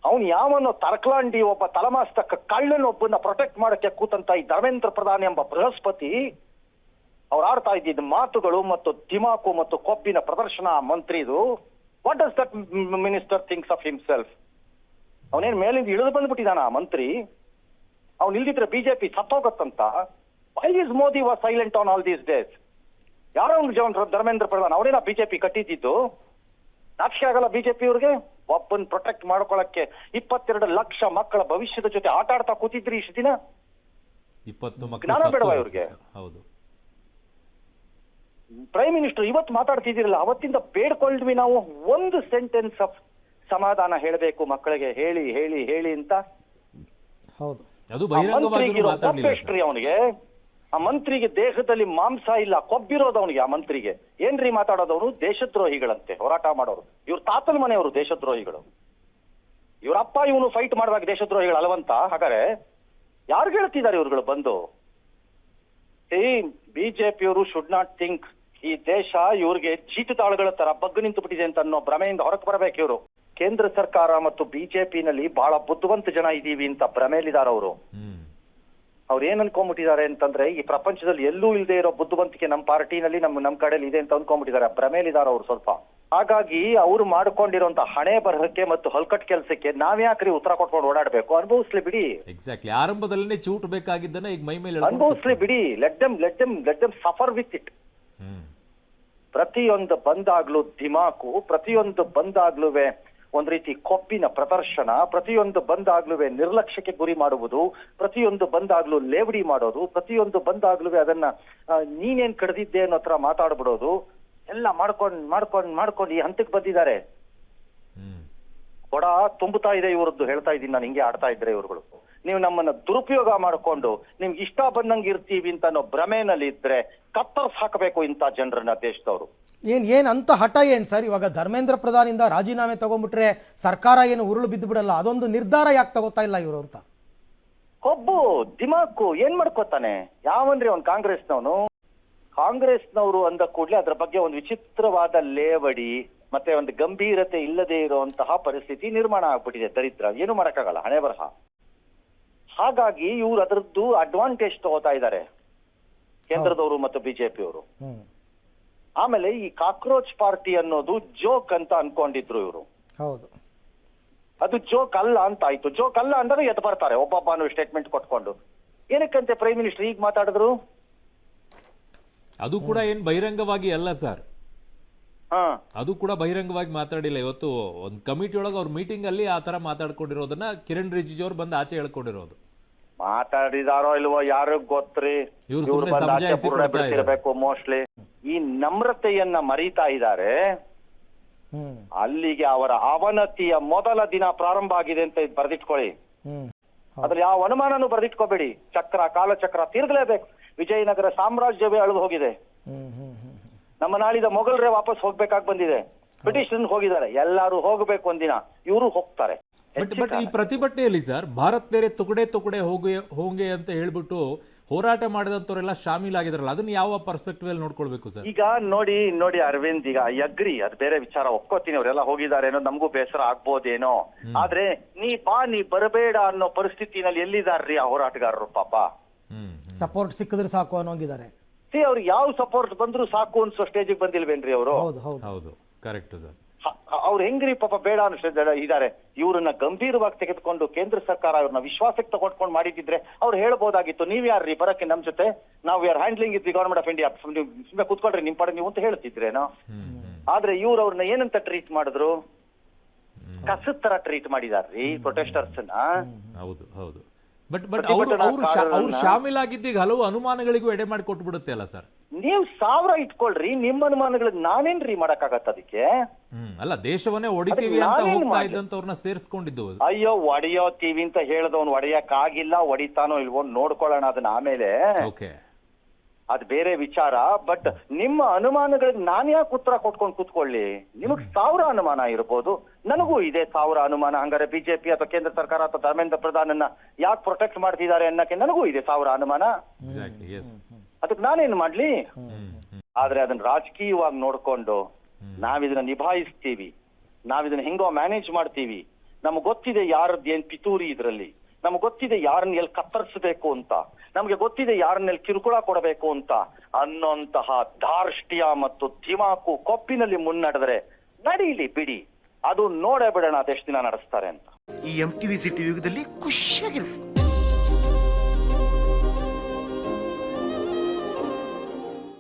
ಅವನು ಯಾವನೋ ತರಕಲಾಂಡಿ ಒಬ್ಬ ತಲಮಾಸ್ತಕ ಕಳ್ಳನೊಬ್ಬನ ಪ್ರೊಟೆಕ್ಟ್ ಮಾಡಕ್ಕೆ ಕೂತಂತ ಈ ಧರ್ಮೇಂದ್ರ ಪ್ರಧಾನ್ ಎಂಬ ಬೃಹಸ್ಪತಿ ಅವ್ರು ಆಡ್ತಾ ಇದ್ದಿದ್ದ ಮಾತುಗಳು ಮತ್ತು ದಿಮಾಕು ಮತ್ತು ಕೊಬ್ಬಿನ ಪ್ರದರ್ಶನ ಮಂತ್ರಿದು. What does that minister thinks of himself? ಅವನೇನ್ ಮೇಲಿಂದ ಇಳಿದು ಬಂದ್ಬಿಟ್ಟಿದಾನ ಮಂತ್ರಿ? ಅವ್ನು ಇಲ್ದಿದ್ರೆ ಬಿಜೆಪಿ ಸತ್ತೋಗತ್ತಂತ. Why is Modi was silent on all these days? ಯಾರೋ ಒಂದು ಧರ್ಮೇಂದ್ರ ಪ್ರಧಾನ್ ಅವರೇನಾ ಬಿಜೆಪಿ ಕಟ್ಟಿದ್ದು? ನಾಚಿಕೆ ಆಗಲ್ಲ ಬಿಜೆಪಿ ಅವ್ರಿಗೆ? ಒಬ್ಬನ್ ಪ್ರೊಟೆಕ್ಟ್ ಮಾಡ್ಕೊಳಕ್ಕೆ 22 ಲಕ್ಷ ಮಕ್ಕಳ ಭವಿಷ್ಯದ ಜೊತೆ ಆಟ ಆಡ್ತಾ ಕೂತಿದ್ರಿ ಇಷ್ಟು ದಿನ. 20 ಮಕ್ಕಳು ಜ್ಞಾನ ಬೇಡವಾ ಇವ್ರಿಗೆ? ಹೌದು. ಪ್ರೈಮ್ ಮಿನಿಸ್ಟರ್ ಇವತ್ತು ಮಾತಾಡ್ತಿದ್ದೀರಲ್ಲ, ಅವತ್ತಿಂದ ಬೇಡ್ಕೊಳ್ವಿ ನಾವು ಒಂದು ಸೆಂಟೆನ್ಸ್ ಆಫ್ ಸಮಾಧಾನ ಹೇಳಬೇಕು ಮಕ್ಕಳಿಗೆ, ಹೇಳಿ ಹೇಳಿ ಹೇಳಿ ಅಂತ. ಹೌದು, ಅದು ಬಹಿರಂಗವಾಗಿ ಮಾತಾಡ್ಲಿಲ್ಲ ಅವನಿಗೆ. ಆ ಮಂತ್ರಿಗೆ ದೇಹದಲ್ಲಿ ಮಾಂಸ ಇಲ್ಲ, ಕೊಬ್ಬಿರೋದು ಅವನಿಗೆ. ಆ ಮಂತ್ರಿಗೆ ಏನ್ರಿ ಮಾತಾಡೋದವನು? ದೇಶದ್ರೋಹಿಗಳಂತೆ ಹೋರಾಟ ಮಾಡೋರು. ಇವ್ರ ತಾತನ ಮನೆಯವರು ದೇಶದ್ರೋಹಿಗಳು. ಇವ್ರ ಅಪ್ಪ ಇವನು ಫೈಟ್ ಮಾಡುವಾಗ ದೇಶದ್ರೋಹಿಗಳು ಅಲ್ವಂತ. ಹಾಗಾದ್ರೆ ಯಾರು ಹೇಳ್ತಿದ್ದಾರೆ ಇವ್ರುಗಳು ಬಂದು? ಬಿಜೆಪಿಯವರು ಶುಡ್ ನಾಟ್ ಥಿಂಕ್ ಈ ದೇಶ ಇವ್ರಿಗೆ ಚೀಟುತಾಳುಗಳ ತರ ಬಗ್ಗು ನಿಂತು ಬಿಟ್ಟಿದೆ ಅಂತ ಅನ್ನೋ ಭ್ರಮೆಯಿಂದ ಹೊರಗೆ ಬರಬೇಕು ಇವರು. ಕೇಂದ್ರ ಸರ್ಕಾರ ಮತ್ತು ಬಿಜೆಪಿನಲ್ಲಿ ಬಹಳ ಬುದ್ಧಿವಂತ ಜನ ಇದೀವಿ ಅಂತ ಭ್ರಮೆಯಲ್ಲಿದ್ದಾರೆ ಅವರು. ಅವ್ರು ಏನ್ ಅನ್ಕೊಂಡ್ಬಿಟ್ಟಿದ್ದಾರೆ ಅಂತಂದ್ರೆ, ಈ ಪ್ರಪಂಚದಲ್ಲಿ ಎಲ್ಲೂ ಇಲ್ಲದೆ ಇರೋ ಬುದ್ಧಿವಂತಿಕೆ ನಮ್ಮ ಪಾರ್ಟಿನಲ್ಲಿ ನಮ್ ಕಡೆಯಲ್ಲಿ ಇದೆ ಅಂತ ಅನ್ಕೊಂಡ್ಬಿಟ್ಟಿದ್ದಾರೆ. ಭ್ರಮೆಯಲ್ಲಿದ್ದಾರೆ ಅವ್ರು ಸ್ವಲ್ಪ. ಹಾಗಾಗಿ ಅವ್ರು ಮಾಡ್ಕೊಂಡಿರುವಂತ ಹಣೆ ಬರಹಕ್ಕೆ ಮತ್ತು ಹಲ್ಕಟ್ ಕೆಲಸಕ್ಕೆ ನಾವ್ಯಾಕ್ರಿ ಉತ್ತರ ಕೊಟ್ಕೊಂಡು ಓಡಾಡ್ಬೇಕು? ಅನುಭವಿಸ್ಲಿ ಬಿಡಿ. ಎಕ್ಸಾಕ್ಟ್ಲಿ, ಆರಂಭದಲ್ಲೇ ಚೂಟ್ ಬೇಕಾಗಿದ್ದನ್ನ ಈಗ ಮೈ ಮೇಲೆ ಅನುಭವಿಸ್ಲಿ ಬಿಡಿ. Let them suffer with it. ಪ್ರತಿಯೊಂದು ಬಂದಾಗ್ಲೂ ದಿಮಾಕು, ಪ್ರತಿಯೊಂದು ಬಂದಾಗ್ಲೂ ಒಂದ್ ರೀತಿ ಕೊಬ್ಬಿನ ಪ್ರದರ್ಶನ, ಪ್ರತಿಯೊಂದು ಬಂದಾಗ್ಲೂ ನಿರ್ಲಕ್ಷ್ಯಕ್ಕೆ ಗುರಿ ಮಾಡುವುದು, ಪ್ರತಿಯೊಂದು ಬಂದಾಗ್ಲೂ ಲೇವಡಿ ಮಾಡೋದು, ಪ್ರತಿಯೊಂದು ಬಂದಾಗ್ಲೂ ಅದನ್ನ ನೀನೇನ್ ಕಡ್ದಿದ್ದೆ ಅನ್ನೋ ತರ ಮಾತಾಡ್ಬಿಡೋದು ಎಲ್ಲ ಮಾಡ್ಕೊಂಡು ಈ ಹಂತಕ್ಕೆ ಬಂದಿದ್ದಾರೆ. ಕೊಡ ತುಂಬುತ್ತಾ ಇದೆ ಇವ್ರದ್ದು. ಹೇಳ್ತಾ ಇದ್ದೀನಿ ನಾನು, ಹಿಂಗೆ ಆಡ್ತಾ ಇದ್ರೆ ಇವ್ರುಗಳು. ನೀವು ನಮ್ಮನ್ನ ದುರುಪಯೋಗ ಮಾಡಿಕೊಂಡು ನಿಮ್ಗೆ ಇಷ್ಟ ಬಂದಂಗೆ ಇರ್ತೀವಿ ಅಂತ ಅನ್ನೋ ಭ್ರಮೆನಲ್ಲಿ ಇದ್ರೆ ಕತ್ತರ್ಸ್ ಹಾಕಬೇಕು ಇಂಥ ಜನರನ್ನ ದೇಶದವರು. ಏನ್ ಅಂತ ಹಠ ಏನ್ ಸರ್? ಇವಾಗ ಧರ್ಮೇಂದ್ರ ಪ್ರಧಾನ್ ಇಂದ ರಾಜೀನಾಮೆ ತಗೊಂಡ್ಬಿಟ್ರೆ ಸರ್ಕಾರ ಏನು ಉರುಳು ಬಿದ್ದು ಬಿಡಲ್ಲ, ಅದೊಂದು ನಿರ್ಧಾರ ಯಾಕೆ ತಗೋತಾ ಇಲ್ಲ ಇವರು ಅಂತ? ಕೊಬ್ಬು ದಿಮಾಕು ಏನ್ ಮಾಡ್ಕೋತಾನೆ ಯಾವನ್ರಿ ಅವ್ನು? ಕಾಂಗ್ರೆಸ್ನವರು ಅಂದ ಕೂಡಲೇ ಅದ್ರ ಬಗ್ಗೆ ಒಂದು ವಿಚಿತ್ರವಾದ ಲೇವಡಿ ಮತ್ತೆ ಒಂದು ಗಂಭೀರತೆ ಇಲ್ಲದೆ ಇರುವಂತಹ ಪರಿಸ್ಥಿತಿ ನಿರ್ಮಾಣ ಆಗ್ಬಿಟ್ಟಿದೆ. ದರಿದ್ರ, ಏನು ಮಾಡಕ್ಕಾಗಲ್ಲ, ಹಣೆ ಬರಹ. ಹಾಗಾಗಿ ಇವ್ರು ಅದರದ್ದು ಅಡ್ವಾಂಟೇಜ್ ತಗೋತಾ ಇದ್ದಾರೆ ಕೇಂದ್ರದವರು ಮತ್ತು ಬಿಜೆಪಿಯವರು. ಆಮೇಲೆ ಈ ಕಾಕ್ರೋಚ್ ಪಾರ್ಟಿ ಅನ್ನೋದು ಜೋಕ್ ಅಂತ ಅನ್ಕೊಂಡಿದ್ರು ಇವರು. ಹೌದು, ಅದು ಜೋಕ್ ಅಲ್ಲ ಅಂತ ಆಯ್ತು. ಜೋಕ್ ಅಲ್ಲ ಅಂದ್ರೆ ಎದ್ದು ಬರ್ತಾರೆ ಒಬ್ಬೊಬ್ಬ ಸ್ಟೇಟ್ಮೆಂಟ್ ಕೊಟ್ಕೊಂಡು. ಏನಕ್ಕಂತೆ ಪ್ರೈಮ್ ಮಿನಿಸ್ಟರ್ ಈಗ ಮಾತಾಡಿದ್ರು? ಅದು ಕೂಡ ಏನ್ ಬಹಿರಂಗವಾಗಿ ಅಲ್ಲ ಸರ್. ಅದು ಕೂಡ ಬಹಿರಂಗವಾಗಿ ಮಾತಾಡಿಲ್ಲ. ಇವತ್ತು ಒಂದು ಕಮಿಟಿ ಒಳಗೆ ಅವ್ರ ಮೀಟಿಂಗ್ ಅಲ್ಲಿ ಆ ತರ ಮಾತಾಡ್ಕೊಂಡಿರೋದನ್ನ ಕಿರಣ್ ರಿಜಿಜು ಅವ್ರು ಬಂದು ಆಚೆ ಹೇಳ್ಕೊಂಡಿರೋದು. ಮಾತಾಡಿದಾರೋ ಇಲ್ವೋ ಯಾರಿಗ್ ಗೊತ್ತ್ರಿ. ಇರ್ಬೇಕು ಮೋಸ್ಟ್ಲಿ. ಈ ನಮ್ರತೆಯನ್ನ ಮರೀತಾ ಇದ್ದಾರೆ. ಅಲ್ಲಿಗೆ ಅವರ ಅವನತಿಯ ಮೊದಲ ದಿನ ಪ್ರಾರಂಭ ಆಗಿದೆ ಅಂತ ಬರೆದಿಟ್ಕೊಳ್ಳಿ. ಅದ್ರಲ್ಲಿ ಯಾವ ಅನುಮಾನನೂ ಬರೆದಿಟ್ಕೋಬೇಡಿ. ಕಾಲಚಕ್ರ ತಿರುಗಲೇಬೇಕು. ವಿಜಯನಗರ ಸಾಮ್ರಾಜ್ಯವೇ ಅಳಿದು ಹೋಗಿದೆ. ನಮ್ಮ ನಾಳಿದ ಮೊಘಲರೇ ವಾಪಸ್ ಹೋಗ್ಬೇಕಾಗಿ ಬಂದಿದೆ. ಬ್ರಿಟಿಷ್ ಹೋಗಿದ್ದಾರೆ. ಎಲ್ಲಾರು ಹೋಗ್ಬೇಕು ಒಂದಿನ, ಇವರು ಹೋಗ್ತಾರೆ. ಬಟ್ ಈ ಪ್ರತಿಭಟನೆಯಲ್ಲಿ ಸರ್ ಭಾರತ್ ಬೇರೆ ತುಕಡೆ ಹೋಗಿ ಅಂತ ಹೇಳ್ಬಿಟ್ಟು ಹೋರಾಟ ಮಾಡಿದಂತವರೆಲ್ಲ ಶಾಮೀಲಾಗಿದ್ರಲ್ಲ, ಅದನ್ನ ಯಾವ ಪರ್ಸ್ಪೆಕ್ಟಿವ್ ಅಲ್ಲಿ ನೋಡ್ಕೊಳ್ಬೇಕು ಸರ್? ಈಗ ನೋಡಿ ಅರವಿಂದ್, ಈಗ ಅಗ್ರಿ, ಅದು ಬೇರೆ ವಿಚಾರ, ಒಪ್ಕೋತೀನಿ ಅವರೆಲ್ಲ ಹೋಗಿದ್ದಾರೆ ಅನ್ನೋ, ನಮಗೂ ಬೇಸರ ಆಗ್ಬೋದೇನೋ. ಆದ್ರೆ ನೀ ಬರಬೇಡ ಅನ್ನೋ ಪರಿಸ್ಥಿತಿನಲ್ಲಿ ಎಲ್ಲಿದಾರ್ರಿ ಆ ಹೋರಾಟಗಾರರು? ಪಾಪ ಸಪೋರ್ಟ್ ಸಿಕ್ಕಿದ್ರೆ ಸಾಕು ಅನ್ನೋಂಗಿದ್ದಾರೆ. ಅವ್ರಿಗೆ ಯಾವ ಸಪೋರ್ಟ್ ಬಂದ್ರು ಸಾಕು ಅನ್ಸೋ ಸ್ಟೇಜಿಗೆ ಬಂದಿಲ್ವೇನ್ರಿ ಅವರು? ಹೌದು, ಕರೆಕ್ಟ್ ಸರ್. ಅವ್ರು ಹೆಂಗ್ರಿ ಪಾಪ ಬೇಡ ಅನ್ನೋ ಇದಾರೆ. ಇವ್ರನ್ನ ಗಂಭೀರವಾಗಿ ತೆಗೆದುಕೊಂಡು ಕೇಂದ್ರ ಸರ್ಕಾರ ಅವ್ರನ್ನ ವಿಶ್ವಾಸಕ್ಕೆ ತಗೊಂಡ್ಕೊಂಡು ಮಾಡಿದ್ರೆ ಅವ್ರು ಹೇಳ್ಬೋದಾಗಿತ್ತು, ನೀವ್ ಯಾರ್ರಿ ಬರಕ್ಕೆ ನಮ್ ಜೊತೆ, ನಾವು ಯಾರು ಹ್ಯಾಂಡ್ಲಿಂಗ್ ಇದ್ವಿ ಗವರ್ಮೆಂಟ್ ಆಫ್ ಇಂಡಿಯಾ, ಸುಮ್ಮನೆ ಕುತ್ಕೊಳ್ರಿ ನಿಮ್ ಪಡೆ ನೀವು ಅಂತ ಹೇಳ್ತಿದ್ರೇನೋ. ಆದ್ರೆ ಇವ್ರು ಅವ್ರನ್ನ ಏನಂತ ಟ್ರೀಟ್ ಮಾಡಿದ್ರು? ಕಸದ ತರ ಟ್ರೀಟ್ ಮಾಡಿದಾರ್ರಿ ಪ್ರೊಟೆಸ್ಟರ್ಸ್ ನ. ಹೌದು. ಬಟ್ ಅವ್ರು ಶಾಮೀಲಾಗಿದ್ದೀಗ ಹಲವು ಅನುಮಾನಗಳಿಗೂ ಎಡೆ ಮಾಡಿ ಕೊಟ್ಬಿಡುತ್ತೆ ಅಲ್ಲ ಸರ್? ನೀವು 1000 ಇಟ್ಕೊಳ್ರಿ, ನಿಮ್ಮ ಅನುಮಾನಗಳಿಗೆ ನಾನೇನ್ರಿ ಮಾಡಕ್ಕಾಗತ್ತ ಅದಕ್ಕೆ? ಅಲ್ಲ, ದೇಶವನ್ನೇ ಹೊಡಿತೀವಿ ಅಂತ ಹೋಗ್ತಾ ಇದ್ದಂತವ್ರನ್ನ ಸೇರಿಸ್ಕೊಂಡಿದ್ದು. ಅಯ್ಯೋ ಹೊಡಿಯೋತೀವಿ ಅಂತ ಹೇಳ್ದವ್ನು ಹೊಡೆಯಕ್ ಆಗಿಲ್ಲ, ಹೊಡಿತಾನೋ ಇಲ್ವೋ ನೋಡ್ಕೊಳ್ಳೋಣ ಅದನ್ನ ಆಮೇಲೆ. ಅದ್ ಬೇರೆ ವಿಚಾರ. ಬಟ್ ನಿಮ್ಮ ಅನುಮಾನಗಳಿಗೆ ನಾನ್ ಯಾಕೆ ಉತ್ತರ ಕೊಟ್ಕೊಂಡು ಕೂತ್ಕೊಳ್ಳಿ? ನಿಮಗ್ 1000 ಅನುಮಾನ ಇರ್ಬೋದು, ನನಗೂ ಇದೆ 1000 ಅನುಮಾನ. ಹಂಗಾರೆ ಬಿಜೆಪಿ ಅಥವಾ ಕೇಂದ್ರ ಸರ್ಕಾರ ಅಥವಾ ಧರ್ಮೇಂದ್ರ ಪ್ರಧಾನನ್ನ ಯಾಕೆ ಪ್ರೊಟೆಕ್ಟ್ ಮಾಡ್ತಿದ್ದಾರೆ ಅನ್ನಕ್ಕೆ ನನಗೂ ಇದೆ 1000 ಅನುಮಾನ. ಅದಕ್ಕೆ ನಾನೇನ್ ಮಾಡ್ಲಿ? ಆದ್ರೆ ಅದನ್ನ ರಾಜಕೀಯವಾಗಿ ನೋಡ್ಕೊಂಡು ನಾವಿದನ್ನ ನಿಭಾಯಿಸ್ತೀವಿ, ನಾವಿದನ್ನ ಹೆಂಗೋ ಮ್ಯಾನೇಜ್ ಮಾಡ್ತೀವಿ, ನಮ್ಗೆ ಗೊತ್ತಿದೆ ಯಾರದ್ದು ಏನ್ ಪಿತೂರಿ ಇದ್ರಲ್ಲಿ, ನಮ್ಗೆ ಗೊತ್ತಿದೆ ಯಾರನ್ನ ಎಲ್ಲಿ ಕತ್ತರಿಸಬೇಕು ಅಂತ, ನಮ್ಗೆ ಗೊತ್ತಿದೆ ಯಾರನ್ನೆಲ್ಲಿ ಕಿರುಕುಳ ಕೊಡಬೇಕು ಅಂತ ಅನ್ನೋಂತಹ ಧಾರ್ಷ್ಟ್ಯ ಮತ್ತು ದಿಮಾಕು ಕೊಪ್ಪಿನಲ್ಲಿ ಮುನ್ನಡೆದ್ರೆ ನಡೀಲಿ ಬಿಡಿ, ಅದು ನೋಡೇ ಬಿಡೋಣ ಅದೆಷ್ಟು ದಿನ ನಡೆಸ್ತಾರೆ ಅಂತ. ಈ MTV ಸಿಟಿ ಯುಗದಲ್ಲಿ ಖುಷಿಯಾಗಿರ್ಬೇಕು.